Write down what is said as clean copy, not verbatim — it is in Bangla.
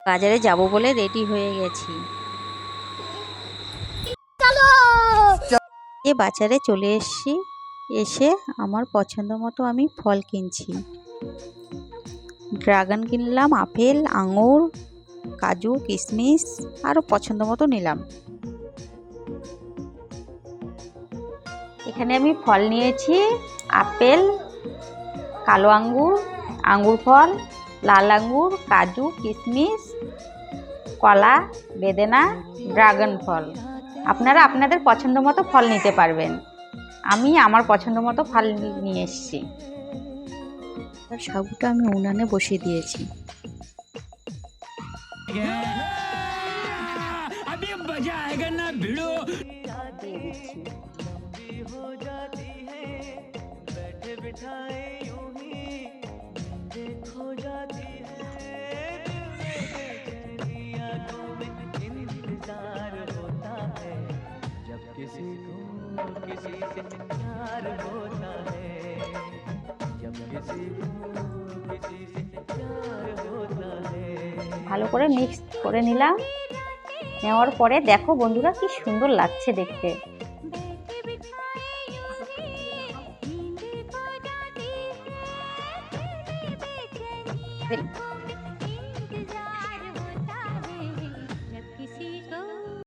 বাজারে যাব বলে রেডি হয়ে গেছি। বাজারে চলে এসেছি, এসে আমার পছন্দ মতো আমি ফল কিনছি। ড্রাগন কিনলাম, আপেল, আঙুর, কাজু, কিশমিশ আরও পছন্দ মতো নিলাম। এখানে আমি ফল নিয়েছি আপেল, কালো আঙ্গুর, আঙ্গুর ফল, লাল আঙ্গুর, কাজু, কিশমিশ, কলা, বেদেনা, ড্রাগন ফল। আপনারা আপনাদের পছন্দ মতো ফল নিতে পারবেন। আমি আমার পছন্দ মতো ফল নিয়ে এসেছি। সাবুটা আমি উনানে বসিয়ে দিয়েছি। দিয়ে দিচ্ছি। ভালো করে মিক্স করে নিলাম। নেওয়ার পরে দেখো বন্ধুরা কি সুন্দর লাগছে দেখতে।